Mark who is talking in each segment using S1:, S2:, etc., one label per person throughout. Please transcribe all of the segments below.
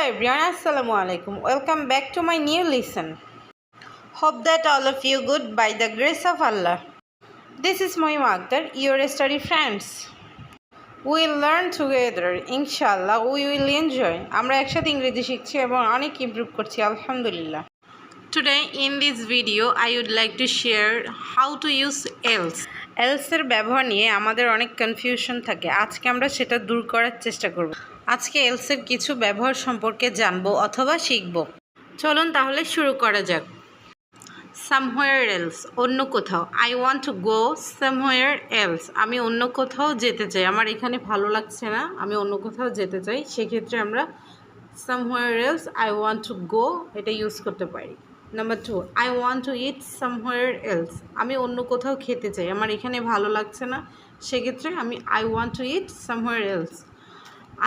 S1: everyone, Assalamu alaikum. Welcome back to my new lesson. Hope that all of you good by the grace of Allah. This is Mohim Akhtar, your study friends. We'll learn together. Inshallah, we will enjoy. আমরা একসাথে ইংরেজি শিখছি এবং অনেক improve করছি আলহামদুলিল্লাহ. Today in this video I would like to share how to use else. else এর ব্যবহার নিয়ে আমাদের অনেক কনফিউশন থাকে. আজকে আমরা সেটা দূর করার চেষ্টা করব. আজকে else এর কিছু ব্যবহার সম্পর্কে জানবো অথবা শিখব. চলুন তাহলে শুরু করা যাক. somewhere else, অন্য কোথাও. I want to go somewhere else. আমি অন্য কোথাও যেতে চাই, আমার এখানে ভালো লাগছে না, আমি অন্য কোথাও যেতে চাই. সেক্ষেত্রে আমরা somewhere else I want to go এটা ইউজ করতে পারি. Number 2, I want to eat somewhere else. আমি অন্য কোথাও খেতে চাই, আমার এখানে ভালো লাগছে না, সেক্ষেত্রে আমি I want to eat somewhere else.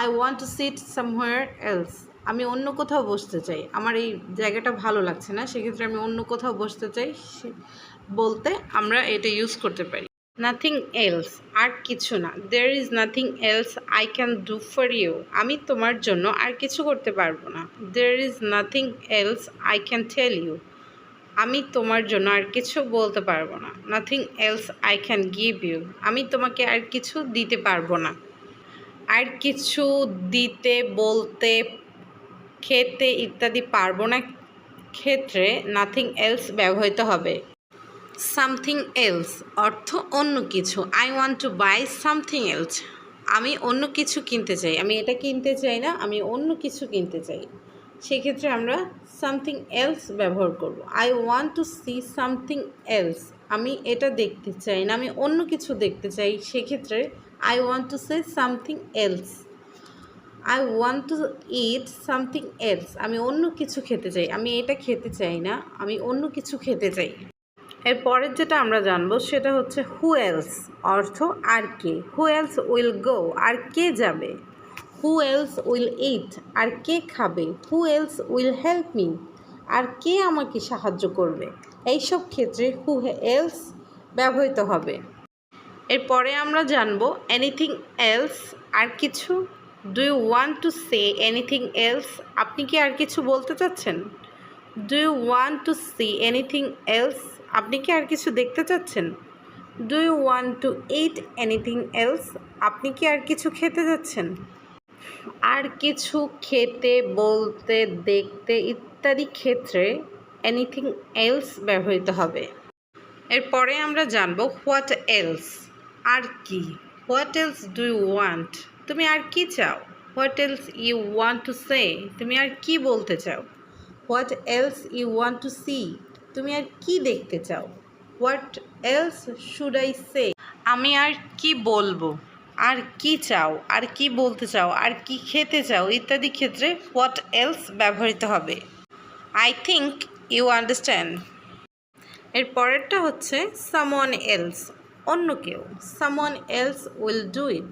S1: I want to sit somewhere else. আমি অন্য কোথাও বসতে চাই, আমার এই জায়গাটা ভালো লাগছে না, সেক্ষেত্রে আমি অন্য কোথাও বসতে চাই বলতে আমরা এটা ইউজ করতে পারি. নাথিং এলস, আর কিছু না. there is nothing else I can do for you. আমি তোমার জন্য আর কিছু করতে পারবো না. there is nothing else I can tell you. আমি তোমার জন্য আর কিছু বলতে পারবো না. nothing else I can give you. আমি তোমাকে আর কিছু দিতে পারবো না. আর কিছু দিতে, বলতে, খেতে ইত্যাদি পারবো না ক্ষেত্রে নাথিং এলস ব্যবহৃত হবে. সামথিং এলস অর্থ অন্য কিছু. I want to buy something else. আমি অন্য কিছু কিনতে চাই, আমি এটা কিনতে চাই না, আমি অন্য কিছু কিনতে চাই. সেক্ষেত্রে আমরা সামথিং এলস ব্যবহার করব. I want to see something else. আমি এটা দেখতে চাই না, আমি অন্য কিছু দেখতে চাই. সেক্ষেত্রে I want to say something else. I want to eat something else. আমি অন্য কিছু খেতে চাই, আমি এটা খেতে চাই না, আমি অন্য কিছু খেতে চাই. এরপরের যেটা আমরা জানবো সেটা হচ্ছে who else অর্থ আর কে. who else will go, আর কে যাবে. who else will eat, আর কে খাবে. who else will help me, আর কে আমাকে সাহায্য করবে. এইসব ক্ষেত্রে who else ব্যবহৃত হবে. এরপরে আমরা জানবো এনিথিং এলস, আর কিছু. Do you want to say anything else, আপনি কি আর কিছু বলতে চাচ্ছেন. Do you want to see anything else, আপনি কি আর কিছু দেখতে চাচ্ছেন. Do you want to eat anything else, আপনি কি আর কিছু খেতে যাচ্ছেন. আর কিছু খেতে, বলতে, দেখতে ইত্যাদি ক্ষেত্রে এনিথিং এলস ব্যবহৃত হবে. এরপরে আমরা জানবো হোয়াট এলস, আর কি. What else do you want, তুমি আর কি চাও. What else you want to say, তুমি আর কি বলতে চাও. What else you want to see, তুমি আর কি দেখতে চাও. What else should I say, আমি আর কি বলবো. আর কি চাও, আর কি বলতে চাও, আর কি খেতে চাও ইত্যাদি ক্ষেত্রে হোয়াট এলস ব্যবহৃত হবে. I think you understand. এর পরেরটা হচ্ছে সামওয়ান এলস, অন্য কেউ. Someone else will do it,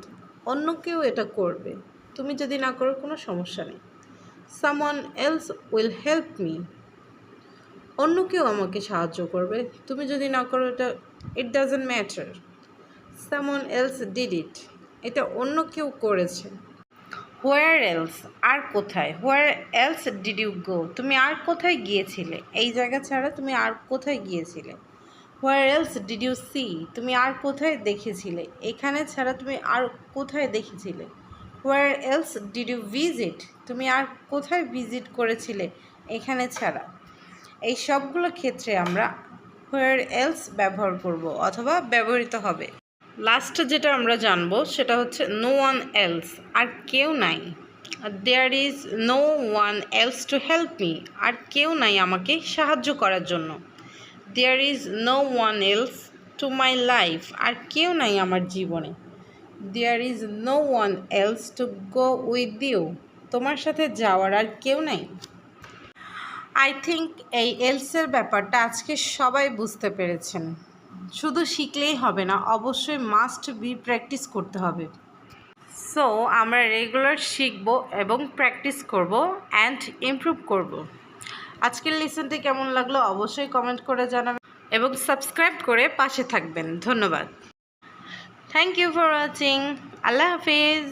S1: অন্য কেউ এটা করবে, তুমি যদি না করো কোনো সমস্যা নেই. Someone else will help me, অন্য কেউ আমাকে সাহায্য করবে, তুমি যদি না করো এটা it doesn't matter. Someone else did it, এটা অন্য কেউ করেছে. হোয়ার এলস, আর কোথায়. হোয়ার এলস ডিড ইউ গো, তুমি আর কোথায় গিয়েছিলে, এই জায়গা ছাড়া তুমি আর কোথায় গিয়েছিলে. হোয়ার এলস ডিড ইউ সি, তুমি আর কোথায় দেখেছিলে, এখানে ছাড়া তুমি আর কোথায় দেখেছিলে. হোয়ার এলস ডিড ইউ ভিজিট, তুমি আর কোথায় ভিজিট করেছিলে, এখানে ছাড়া. এই সবগুলো ক্ষেত্রে আমরা হোয়ার এলস ব্যবহার করব অথবা ব্যবহৃত হবে. লাস্ট যেটা আমরা জানবো সেটা হচ্ছে নো ওয়ান এলস, আর কেউ নাই. There is no one else to help me, আর কেউ নাই আমাকে সাহায্য করার জন্য. There is no one else to my life, আর কেউ নাই আমার জীবনে. There is no one else to go with you, তোমার সাথে যাওয়ার আর কেউ নাই. আই থিঙ্ক এই এলসের ব্যাপারটা আজকে সবাই বুঝতে পেরেছেন. শুধু শিখলেই হবে না, অবশ্যই মাস্ট বি প্র্যাকটিস করতে হবে. সো আমরা রেগুলার শিখব এবং প্র্যাকটিস করব অ্যান্ড ইমপ্রুভ করব. আজকের লেসনটি কেমন লাগলো অবশ্যই কমেন্ট করে জানাবেন এবং সাবস্ক্রাইব করে পাশে থাকবেন. ধন্যবাদ. Thank you for watching. আল্লাহ হাফিজ.